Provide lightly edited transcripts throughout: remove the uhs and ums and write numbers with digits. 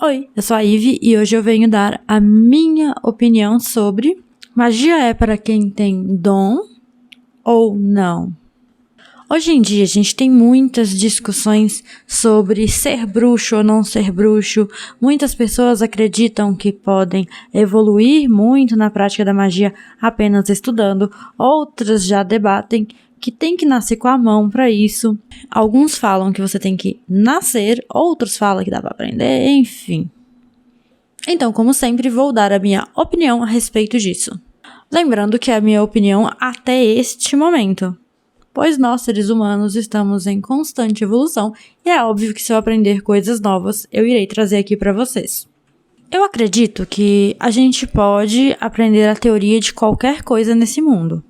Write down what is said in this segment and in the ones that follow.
Oi, eu sou a Ivy e hoje eu venho dar a minha opinião sobre magia é para quem tem dom ou não. Hoje em dia a gente tem muitas discussões sobre ser bruxo ou não ser bruxo. Muitas pessoas acreditam que podem evoluir muito na prática da magia apenas estudando. Outras já debatem que tem que nascer com a mão para isso. Alguns falam que você tem que nascer, outros falam que dá para aprender, enfim. Então, como sempre, vou dar a minha opinião a respeito disso. Lembrando que é a minha opinião até este momento, pois nós, seres humanos, estamos em constante evolução e é óbvio que se eu aprender coisas novas, eu irei trazer aqui para vocês. Eu acredito que a gente pode aprender a teoria de qualquer coisa nesse mundo.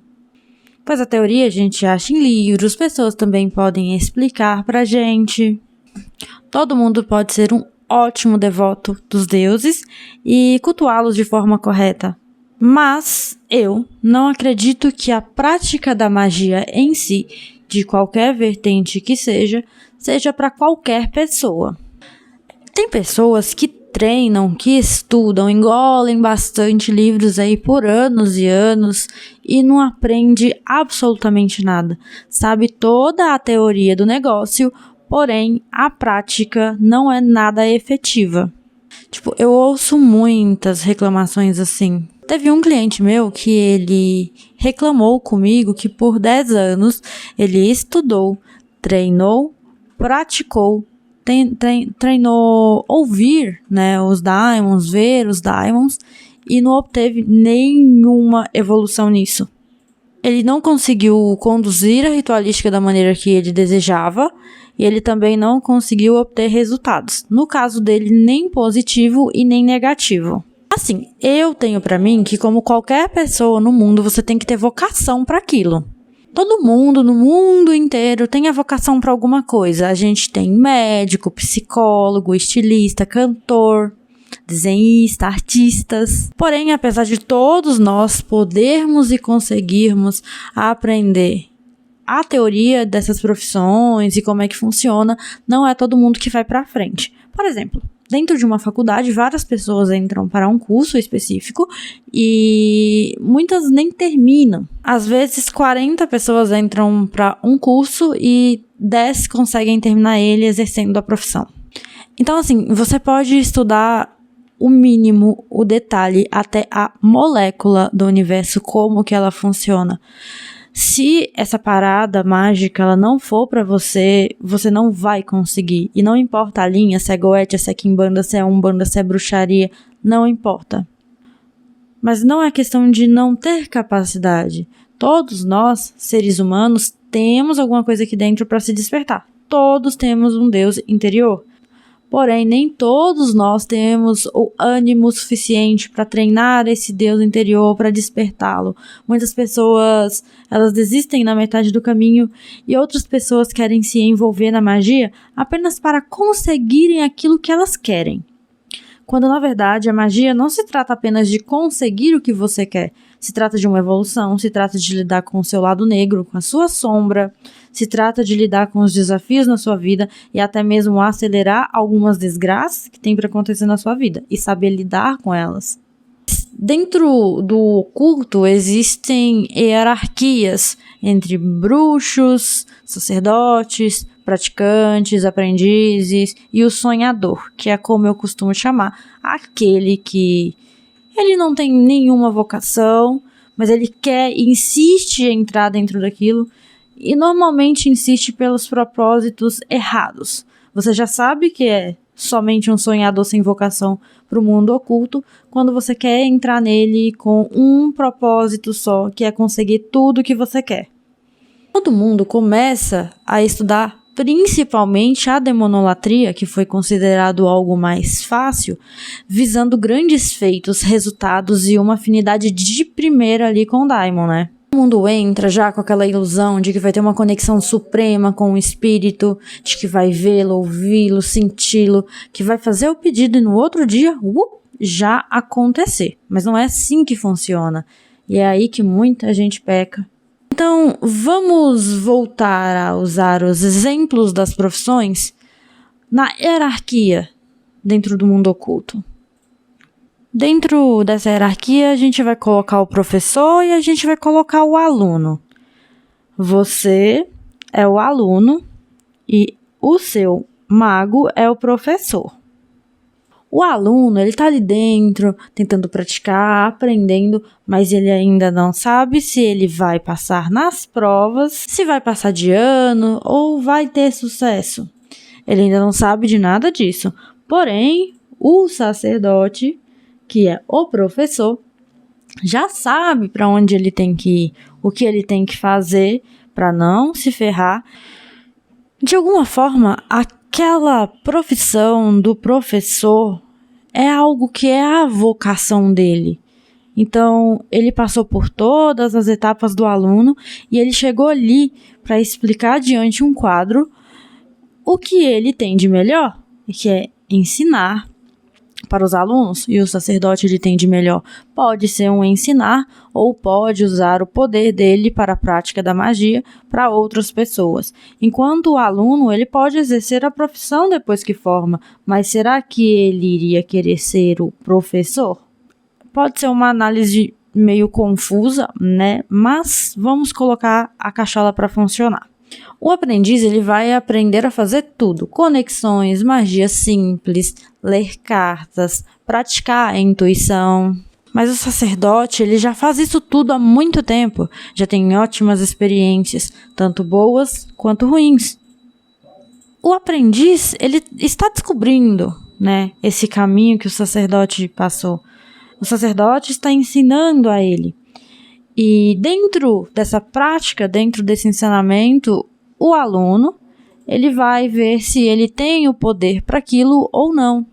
Pois a teoria a gente acha em livros, pessoas também podem explicar pra gente. Todo mundo pode ser um ótimo devoto dos deuses e cultuá-los de forma correta. Mas eu não acredito que a prática da magia em si, de qualquer vertente que seja para qualquer pessoa. Tem pessoas que treinam, que estudam, engolem bastante livros aí por anos e anos e não aprende absolutamente nada. Sabe toda a teoria do negócio, porém a prática não é nada efetiva. Eu ouço muitas reclamações assim. Teve um cliente meu que ele reclamou comigo que por 10 anos ele estudou, treinou, praticou, treinou ouvir, os daimons, ver os daimons e não obteve nenhuma evolução nisso. Ele não conseguiu conduzir a ritualística da maneira que ele desejava e ele também não conseguiu obter resultados. No caso dele, nem positivo e nem negativo. Assim, eu tenho pra mim que como qualquer pessoa no mundo, você tem que ter vocação para aquilo. Todo mundo, no mundo inteiro, tem a vocação para alguma coisa. A gente tem médico, psicólogo, estilista, cantor, desenhista, artistas. Porém, apesar de todos nós podermos e conseguirmos aprender a teoria dessas profissões e como é que funciona, não é todo mundo que vai para frente. Por exemplo, dentro de uma faculdade, várias pessoas entram para um curso específico e muitas nem terminam. Às vezes, 40 pessoas entram para um curso e 10 conseguem terminar ele exercendo a profissão. Então, assim, você pode estudar o mínimo, o detalhe, até a molécula do universo, como que ela funciona. Se essa parada mágica ela não for pra você, você não vai conseguir. E não importa a linha, se é goethe, se é quimbanda, se é umbanda, se é bruxaria, não importa. Mas não é questão de não ter capacidade. Todos nós, seres humanos, temos alguma coisa aqui dentro para se despertar. Todos temos um Deus interior. Porém, nem todos nós temos o ânimo suficiente para treinar esse Deus interior, para despertá-lo. Muitas pessoas, elas desistem na metade do caminho e outras pessoas querem se envolver na magia apenas para conseguirem aquilo que elas querem. Quando, na verdade, a magia não se trata apenas de conseguir o que você quer. Se trata de uma evolução, se trata de lidar com o seu lado negro, com a sua sombra, se trata de lidar com os desafios na sua vida e até mesmo acelerar algumas desgraças que tem para acontecer na sua vida e saber lidar com elas. Dentro do oculto existem hierarquias entre bruxos, sacerdotes, praticantes, aprendizes e o sonhador, que é como eu costumo chamar, aquele que ele não tem nenhuma vocação, mas ele quer e insiste em entrar dentro daquilo e normalmente insiste pelos propósitos errados. Você já sabe que é somente um sonhador sem vocação para o mundo oculto quando você quer entrar nele com um propósito só, que é conseguir tudo o que você quer. Todo mundo começa a estudar principalmente a demonolatria, que foi considerado algo mais fácil, visando grandes feitos, resultados e uma afinidade de primeira ali com o Daimon, né? Todo mundo entra já com aquela ilusão de que vai ter uma conexão suprema com o espírito, de que vai vê-lo, ouvi-lo, senti-lo, que vai fazer o pedido e no outro dia, já acontecer. Mas não é assim que funciona. E é aí que muita gente peca. Então, vamos voltar a usar os exemplos das profissões na hierarquia dentro do mundo oculto? Dentro dessa hierarquia, a gente vai colocar o professor e a gente vai colocar o aluno. Você é o aluno e o seu mago é o professor. O aluno, ele tá ali dentro, tentando praticar, aprendendo, mas ele ainda não sabe se ele vai passar nas provas, se vai passar de ano ou vai ter sucesso. Ele ainda não sabe de nada disso. Porém, o sacerdote, que é o professor, já sabe para onde ele tem que ir, o que ele tem que fazer para não se ferrar. De alguma forma, aquela profissão do professor é algo que é a vocação dele. Então, ele passou por todas as etapas do aluno e ele chegou ali para explicar diante um quadro o que ele tem de melhor, que é ensinar para os alunos. E o sacerdote ele tem de melhor, pode ser um ensinar ou pode usar o poder dele para a prática da magia para outras pessoas. Enquanto o aluno ele pode exercer a profissão depois que forma, mas será que ele iria querer ser o professor? Pode ser uma análise meio confusa, né? Mas vamos colocar a cachola para funcionar. O aprendiz ele vai aprender a fazer tudo: conexões, magia simples, ler cartas, praticar a intuição. Mas o sacerdote ele já faz isso tudo há muito tempo, já tem ótimas experiências, tanto boas quanto ruins. O aprendiz ele está descobrindo, né, esse caminho que o sacerdote passou. O sacerdote está ensinando a ele. E dentro dessa prática, dentro desse ensinamento, o aluno ele vai ver se ele tem o poder para aquilo ou não.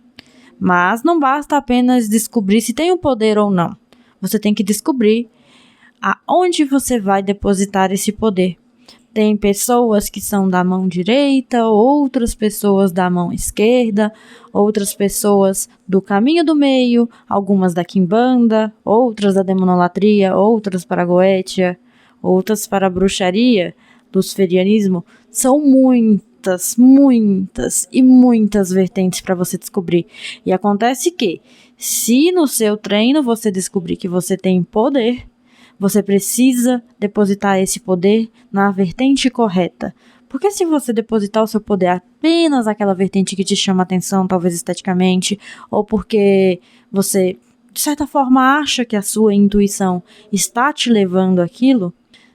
Mas não basta apenas descobrir se tem o poder ou não. Você tem que descobrir aonde você vai depositar esse poder. Tem pessoas que são da mão direita, outras pessoas da mão esquerda, outras pessoas do caminho do meio, algumas da quimbanda, outras da demonolatria, outras para a goétia, outras para a bruxaria, do sferianismo. São muitas vertentes para você descobrir. E acontece que, se no seu treino você descobrir que você tem poder, você precisa depositar esse poder na vertente correta. Porque se você depositar o seu poder apenas naquela vertente que te chama atenção, talvez esteticamente, ou porque você, de certa forma, acha que a sua intuição está te levando àquilo,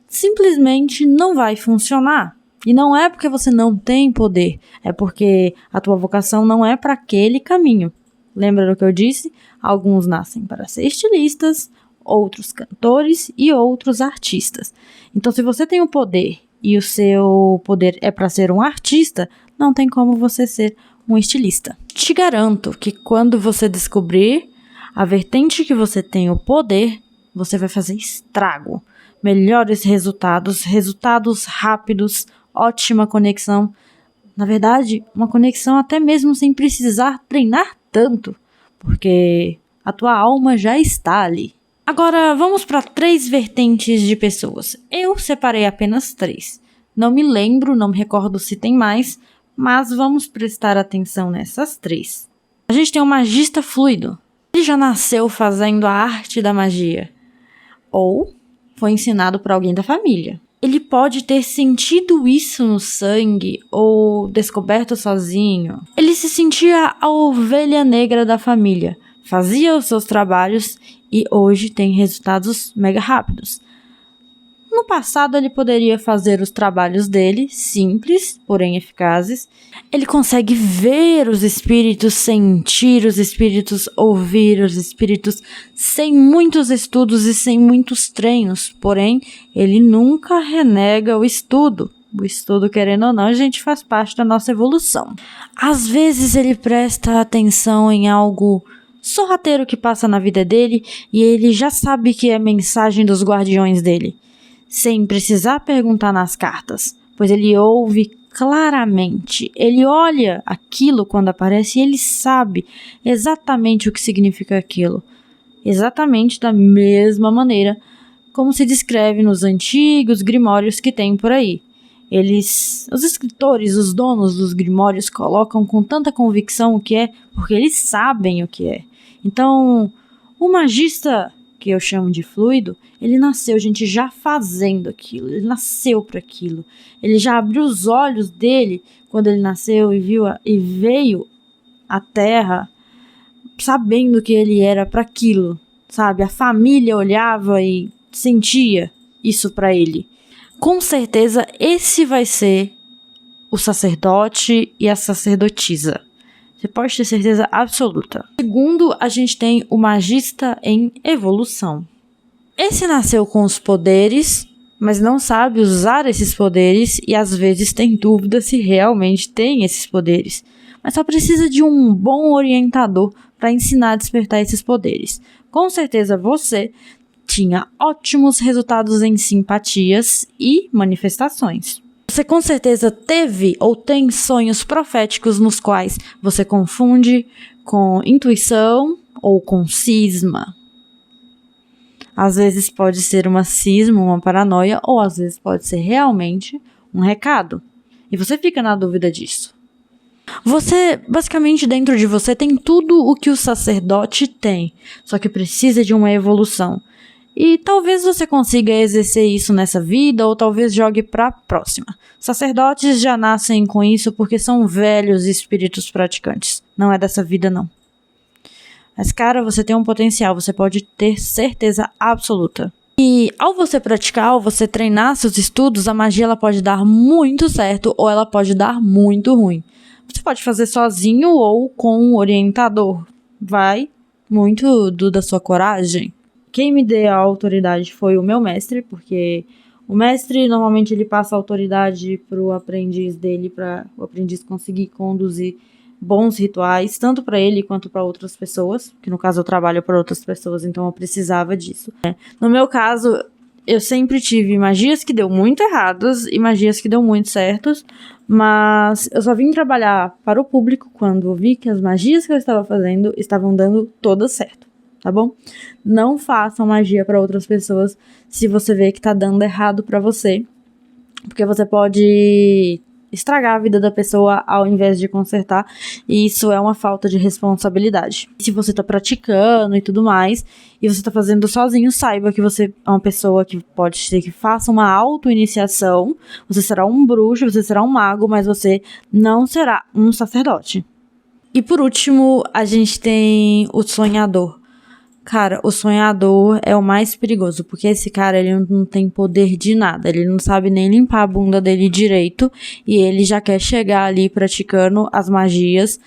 simplesmente não vai funcionar. E não é porque você não tem poder, é porque a tua vocação não é para aquele caminho. Lembra do que eu disse? Alguns nascem para ser estilistas, outros cantores e outros artistas. Então, se você tem o poder e o seu poder é para ser um artista, não tem como você ser um estilista. Te garanto que quando você descobrir a vertente que você tem o poder, você vai fazer estrago. Melhores resultados rápidos, ótima conexão. Na verdade, uma conexão até mesmo sem precisar treinar tanto, porque a tua alma já está ali. Agora, vamos para 3 vertentes de pessoas. Eu separei apenas 3. Não me lembro, não me recordo se tem mais, mas vamos prestar atenção nessas 3. A gente tem um magista fluido. Ele já nasceu fazendo a arte da magia. Ou foi ensinado por alguém da família. Ele pode ter sentido isso no sangue ou descoberto sozinho. Ele se sentia a ovelha negra da família. Fazia os seus trabalhos e hoje tem resultados mega rápidos. No passado, ele poderia fazer os trabalhos dele, simples, porém eficazes. Ele consegue ver os espíritos, sentir os espíritos, ouvir os espíritos, sem muitos estudos e sem muitos treinos. Porém, ele nunca renega o estudo. O estudo, querendo ou não, a gente faz parte da nossa evolução. Às vezes, ele presta atenção em algo sorrateiro que passa na vida dele e ele já sabe que é mensagem dos guardiões dele, sem precisar perguntar nas cartas, pois ele ouve claramente, ele olha aquilo quando aparece e ele sabe exatamente o que significa aquilo, exatamente da mesma maneira como se descreve nos antigos grimórios que tem por aí. Os escritores, os donos dos grimórios colocam com tanta convicção o que é, porque eles sabem o que é. Então, o magista, que eu chamo de fluido, ele nasceu, gente, já fazendo aquilo, ele nasceu para aquilo. Ele já abriu os olhos dele quando ele nasceu e veio à Terra sabendo que ele era para aquilo, sabe? A família olhava e sentia isso para ele. Com certeza, esse vai ser o sacerdote e a sacerdotisa. Você pode ter certeza absoluta. Segundo, a gente tem o magista em evolução. Esse nasceu com os poderes, mas não sabe usar esses poderes e às vezes tem dúvida se realmente tem esses poderes. Mas só precisa de um bom orientador para ensinar a despertar esses poderes. Com certeza você tinha ótimos resultados em simpatias e manifestações. Você com certeza teve ou tem sonhos proféticos nos quais você confunde com intuição ou com cisma. Às vezes pode ser uma cisma, uma paranoia, ou às vezes pode ser realmente um recado. E você fica na dúvida disso. Você, basicamente, dentro de você tem tudo o que o sacerdote tem, só que precisa de uma evolução. E talvez você consiga exercer isso nessa vida, ou talvez jogue para a próxima. Sacerdotes já nascem com isso porque são velhos espíritos praticantes. Não é dessa vida, não. Mas, cara, você tem um potencial, você pode ter certeza absoluta. E ao você praticar, ao você treinar seus estudos, a magia ela pode dar muito certo ou ela pode dar muito ruim. Você pode fazer sozinho ou com um orientador. Vai muito da sua coragem. Quem me deu a autoridade foi o meu mestre, porque o mestre normalmente ele passa a autoridade para o aprendiz dele, para o aprendiz conseguir conduzir bons rituais, tanto para ele quanto para outras pessoas, que no caso eu trabalho para outras pessoas, então eu precisava disso. No meu caso, eu sempre tive magias que deu muito erradas e magias que deu muito certos, mas eu só vim trabalhar para o público quando eu vi que as magias que eu estava fazendo estavam dando todas certo, tá bom? Não façam magia para outras pessoas se você vê que tá dando errado para você, porque você pode estragar a vida da pessoa ao invés de consertar, e isso é uma falta de responsabilidade. Se você tá praticando e tudo mais, e você tá fazendo sozinho, saiba que você é uma pessoa que pode ser que faça uma auto-iniciação, você será um bruxo, você será um mago, mas você não será um sacerdote. E por último, a gente tem o sonhador. Cara, o sonhador é o mais perigoso, porque esse cara, ele não tem poder de nada, ele não sabe nem limpar a bunda dele direito, e ele já quer chegar ali praticando as magias,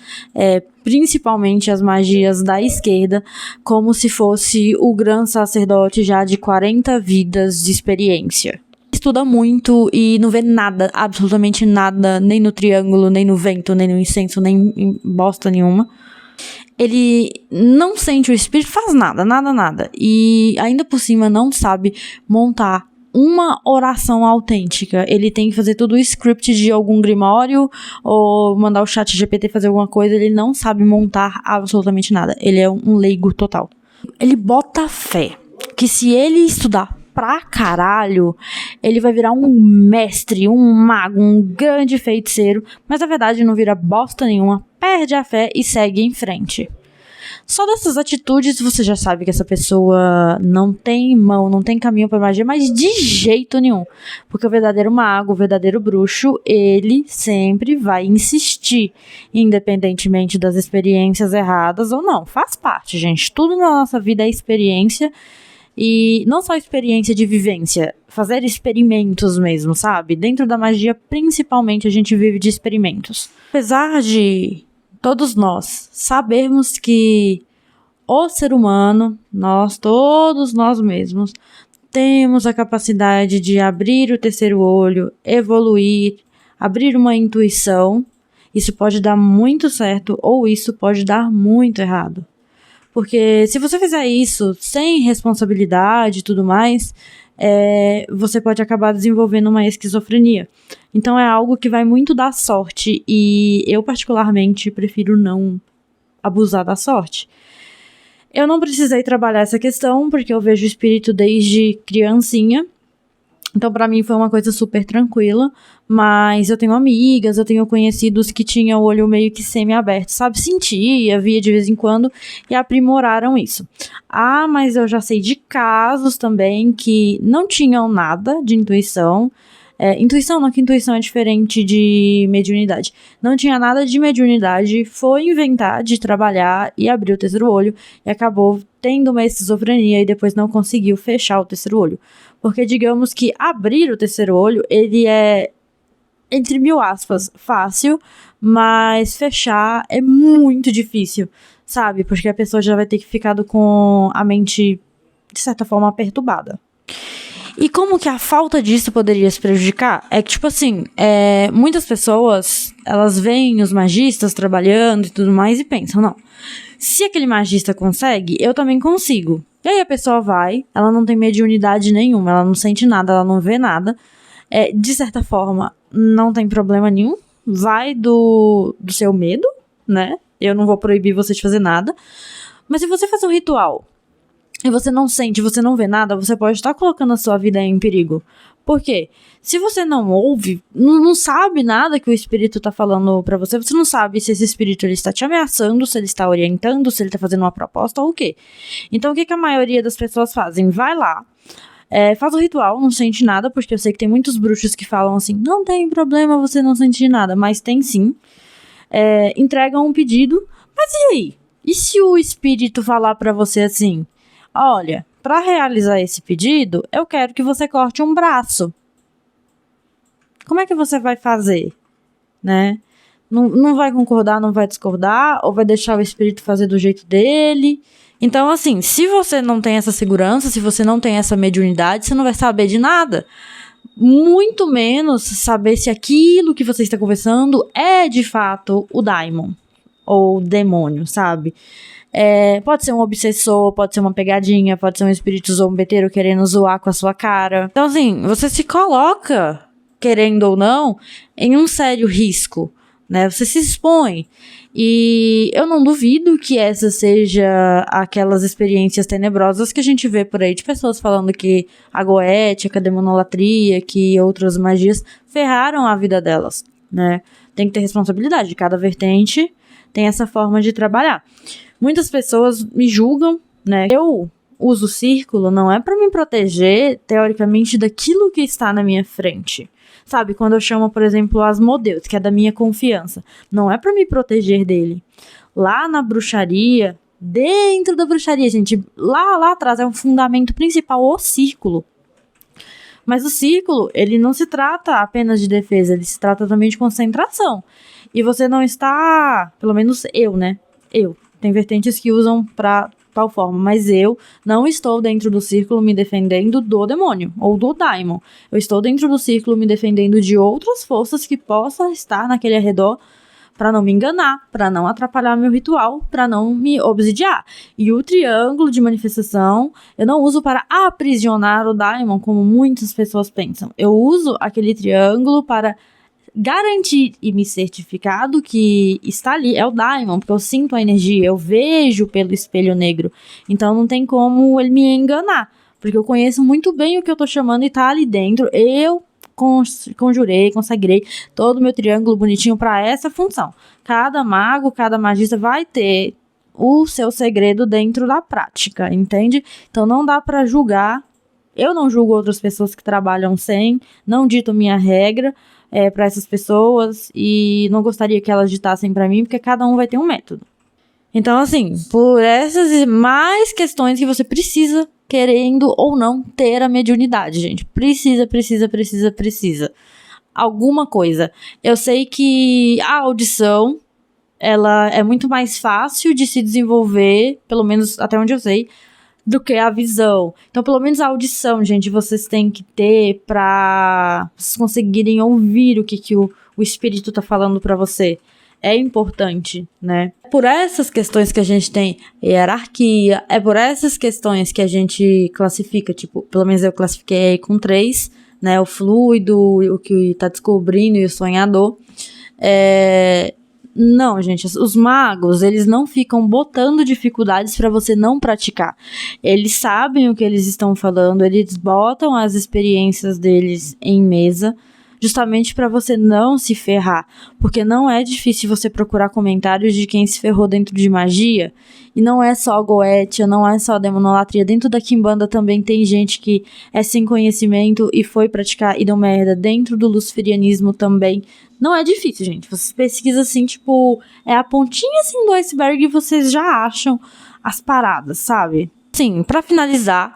principalmente as magias da esquerda, como se fosse o grande sacerdote já de 40 vidas de experiência. Estuda muito e não vê nada, absolutamente nada, nem no triângulo, nem no vento, nem no incenso, nem em bosta nenhuma. Ele não sente o espírito, faz nada. E ainda por cima não sabe montar uma oração autêntica. Ele tem que fazer tudo o script de algum grimório ou mandar o chat GPT fazer alguma coisa. Ele não sabe montar absolutamente nada. Ele é um leigo total. Ele bota fé que se ele estudar pra caralho, ele vai virar um mestre, um mago, um grande feiticeiro, mas na verdade não vira bosta nenhuma, perde a fé e segue em frente. Só dessas atitudes você já sabe que essa pessoa não tem mão, não tem caminho pra magia, mas de jeito nenhum. Porque o verdadeiro mago, o verdadeiro bruxo, ele sempre vai insistir, independentemente das experiências erradas ou não. Faz parte, gente. Tudo na nossa vida é experiência. E não só experiência de vivência, fazer experimentos mesmo, sabe? Dentro da magia, principalmente, a gente vive de experimentos. Apesar de todos nós sabermos que o ser humano, todos nós mesmos, temos a capacidade de abrir o terceiro olho, evoluir, abrir uma intuição, isso pode dar muito certo ou isso pode dar muito errado. Porque se você fizer isso sem responsabilidade e tudo mais, você pode acabar desenvolvendo uma esquizofrenia. Então é algo que vai muito da sorte e eu particularmente prefiro não abusar da sorte. Eu não precisei trabalhar essa questão porque eu vejo o espírito desde criancinha Então, pra mim, foi uma coisa super tranquila. Mas eu tenho amigas, eu tenho conhecidos que tinham o olho meio que semi-aberto, sabe? Sentia, via de vez em quando e aprimoraram isso. Ah, mas eu já sei de casos também que não tinham nada de intuição. Intuição não, que intuição é diferente de mediunidade. Não tinha nada de mediunidade, foi inventar de trabalhar e abrir o terceiro olho e acabou tendo uma esquizofrenia e depois não conseguiu fechar o terceiro olho. Porque digamos que abrir o terceiro olho, ele é, entre mil aspas, fácil, mas fechar é muito difícil, sabe? Porque a pessoa já vai ter que ficar com a mente, de certa forma, perturbada. E como que a falta disso poderia se prejudicar? É que, tipo assim, muitas pessoas, elas veem os magistas trabalhando e tudo mais e pensam, não, se aquele magista consegue, eu também consigo. E aí a pessoa vai, ela não tem mediunidade nenhuma, ela não sente nada, ela não vê nada. De certa forma, não tem problema nenhum, vai do seu medo, né? Eu não vou proibir você de fazer nada. Mas se você fazer um ritual e você não sente, você não vê nada, você pode estar colocando a sua vida em perigo. Por quê? Se você não ouve, não sabe nada que o espírito está falando para você, você não sabe se esse espírito ele está te ameaçando, se ele está orientando, se ele está fazendo uma proposta ou o quê. Então, o que a maioria das pessoas fazem? Vai lá, faz o ritual, não sente nada, porque eu sei que tem muitos bruxos que falam assim, não tem problema você não sentir nada, mas tem sim. Entregam um pedido, mas e aí? E se o espírito falar para você assim, olha, para realizar esse pedido, eu quero que você corte um braço. Como é que você vai fazer? Né? Não vai concordar, não vai discordar, ou vai deixar o espírito fazer do jeito dele? Então, assim, se você não tem essa segurança, se você não tem essa mediunidade, você não vai saber de nada. Muito menos saber se aquilo que você está conversando é, de fato, o daimon. Ou o demônio, sabe? Pode ser um obsessor, pode ser uma pegadinha, pode ser um espírito zombeteiro querendo zoar com a sua cara. Então, assim, você se coloca, querendo ou não, em um sério risco, né? Você se expõe. E eu não duvido que essa seja aquelas experiências tenebrosas que a gente vê por aí de pessoas falando que a goética, a demonolatria, que outras magias ferraram a vida delas, né? Tem que ter responsabilidade. Cada vertente tem essa forma de trabalhar. Muitas pessoas me julgam, né? Eu uso o círculo não é para me proteger, teoricamente, daquilo que está na minha frente. Sabe, quando eu chamo, por exemplo, o Asmodeus, que é da minha confiança, não é para me proteger dele. Lá na bruxaria, dentro da bruxaria, gente, lá atrás é um fundamento principal, o círculo. Mas o círculo, ele não se trata apenas de defesa, ele se trata também de concentração. E você não está, pelo menos eu, né? Tem vertentes que usam pra tal forma, mas eu não estou dentro do círculo me defendendo do demônio ou do daimon. Eu estou dentro do círculo me defendendo de outras forças que possam estar naquele arredor para não me enganar, para não atrapalhar meu ritual, para não me obsidiar. E o triângulo de manifestação eu não uso para aprisionar o daimon, como muitas pessoas pensam. Eu uso aquele triângulo para garantir e me certificado que está ali é o daimon, porque eu sinto a energia, eu vejo pelo espelho negro, então não tem como ele me enganar, porque eu conheço muito bem o que eu tô chamando e tá ali dentro. Eu conjurei, consagrei todo o meu triângulo bonitinho para essa função. Cada mago, cada magista vai ter o seu segredo dentro da prática, entende? Então não dá para julgar. Eu não julgo outras pessoas que trabalham sem, não dito minha regra para essas pessoas e não gostaria que elas ditassem para mim, porque cada um vai ter um método. Então, assim, por essas e mais questões que você precisa, querendo ou não, ter a mediunidade, gente. Precisa. Alguma coisa. Eu sei que a audição, ela é muito mais fácil de se desenvolver, pelo menos até onde eu sei, do que a visão. Então, pelo menos a audição, gente, vocês têm que ter pra vocês conseguirem ouvir o que o espírito tá falando pra você. É importante, né? Por essas questões que a gente tem hierarquia, é por essas questões que a gente classifica, tipo, pelo menos eu classifiquei com 3, né? O fluido, o que tá descobrindo e o sonhador. Não, gente, os magos, eles não ficam botando dificuldades para você não praticar. Eles sabem o que eles estão falando, eles botam as experiências deles em mesa, justamente para você não se ferrar, porque não é difícil você procurar comentários de quem se ferrou dentro de magia, e não é só Goetia, não é só demonolatria, dentro da Quimbanda também tem gente que é sem conhecimento e foi praticar e deu merda, dentro do luciferianismo também. Não é difícil, gente, vocês pesquisam assim, tipo, é a pontinha assim do iceberg e vocês já acham as paradas, sabe? Sim, pra finalizar,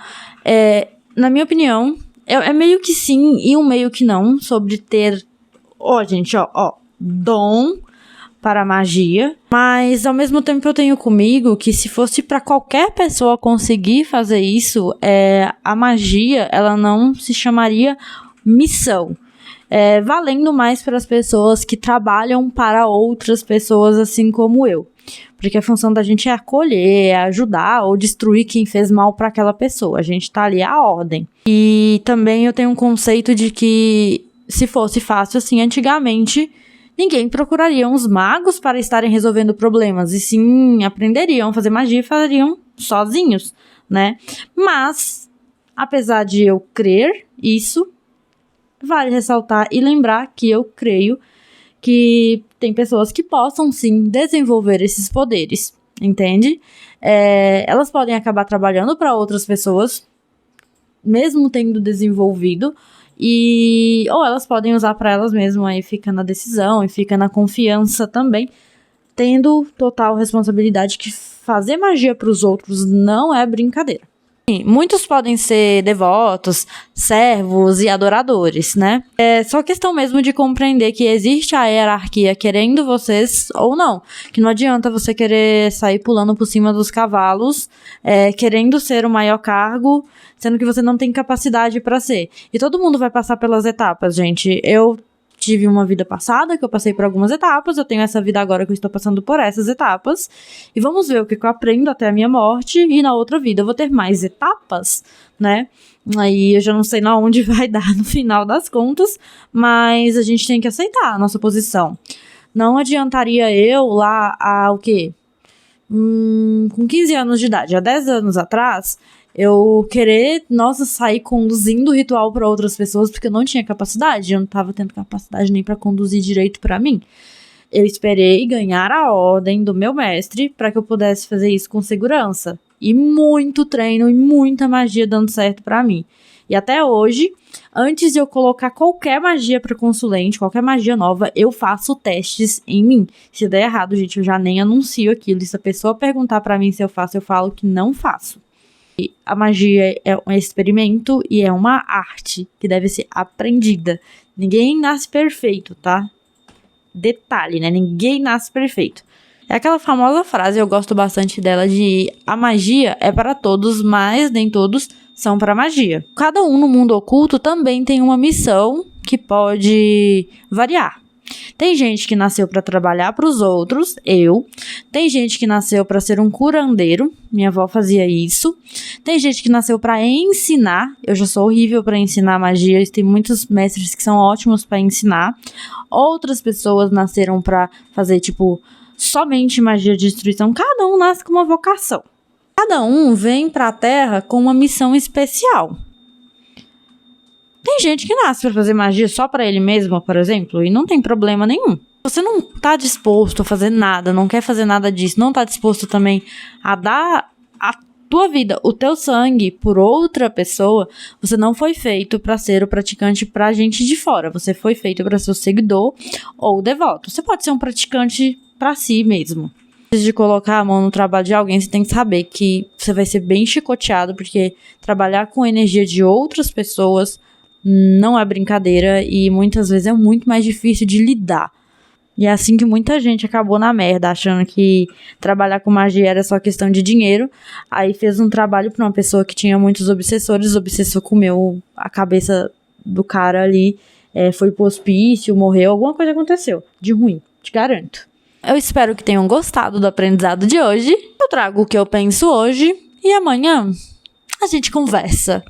na minha opinião, é meio que sim e um meio que não sobre ter, gente, dom para magia, mas ao mesmo tempo eu tenho comigo que se fosse para qualquer pessoa conseguir fazer isso, a magia, ela não se chamaria missão. Valendo mais para as pessoas que trabalham para outras pessoas assim como eu. Porque a função da gente é acolher, é ajudar ou destruir quem fez mal para aquela pessoa. A gente tá ali à ordem. E também eu tenho um conceito de que se fosse fácil assim, antigamente, ninguém procuraria uns magos para estarem resolvendo problemas. E sim, aprenderiam a fazer magia e fariam sozinhos, né? Mas, apesar de eu crer isso, vale ressaltar e lembrar que eu creio que tem pessoas que possam sim desenvolver esses poderes, entende? Elas podem acabar trabalhando para outras pessoas, mesmo tendo desenvolvido, ou elas podem usar para elas mesmas, aí fica na decisão e fica na confiança também, tendo total responsabilidade que fazer magia para os outros não é brincadeira. Muitos podem ser devotos, servos e adoradores, né? É só questão mesmo de compreender que existe a hierarquia querendo vocês ou não. Que não adianta você querer sair pulando por cima dos cavalos, querendo ser o maior cargo, sendo que você não tem capacidade para ser. E todo mundo vai passar pelas etapas, gente. Eu tive uma vida passada, que eu passei por algumas etapas, eu tenho essa vida agora que eu estou passando por essas etapas, e vamos ver o que eu aprendo até a minha morte, e na outra vida eu vou ter mais etapas, né? Aí eu já não sei na onde vai dar no final das contas, mas a gente tem que aceitar a nossa posição. Não adiantaria eu lá com 15 anos de idade, há 10 anos atrás, eu querer, sair conduzindo o ritual para outras pessoas, porque eu não tinha capacidade, eu não tava tendo capacidade nem para conduzir direito para mim. Eu esperei ganhar a ordem do meu mestre para que eu pudesse fazer isso com segurança. E muito treino e muita magia dando certo para mim. E até hoje, antes de eu colocar qualquer magia para consulente, qualquer magia nova, eu faço testes em mim. Se der errado, gente, eu já nem anuncio aquilo. E se a pessoa perguntar para mim se eu faço, eu falo que não faço. A magia é um experimento e é uma arte que deve ser aprendida. Ninguém nasce perfeito, tá? Detalhe, né? Ninguém nasce perfeito. É aquela famosa frase, eu gosto bastante dela, de a magia é para todos, mas nem todos são para magia. Cada um no mundo oculto também tem uma missão que pode variar. Tem gente que nasceu para trabalhar para os outros, Tem gente que nasceu para ser um curandeiro, minha avó fazia isso. Tem gente que nasceu para ensinar, eu já sou horrível para ensinar magia, tem muitos mestres que são ótimos para ensinar. Outras pessoas nasceram para fazer, somente magia de destruição. Cada um nasce com uma vocação. Cada um vem para a Terra com uma missão especial. Tem gente que nasce para fazer magia só para ele mesmo, por exemplo, e não tem problema nenhum. Você não tá disposto a fazer nada, não quer fazer nada disso, não tá disposto também a dar a tua vida, o teu sangue por outra pessoa, você não foi feito para ser o praticante pra gente de fora. Você foi feito para ser o seguidor ou o devoto. Você pode ser um praticante para si mesmo. Antes de colocar a mão no trabalho de alguém, você tem que saber que você vai ser bem chicoteado, porque trabalhar com a energia de outras pessoas não é brincadeira e muitas vezes é muito mais difícil de lidar. E é assim que muita gente acabou na merda, achando que trabalhar com magia era só questão de dinheiro. Aí fez um trabalho pra uma pessoa que tinha muitos obsessores, o obsessor comeu a cabeça do cara ali, foi pro hospício, morreu, alguma coisa aconteceu de ruim, te garanto. Eu espero que tenham gostado do aprendizado de hoje. Eu trago o que eu penso hoje e amanhã a gente conversa.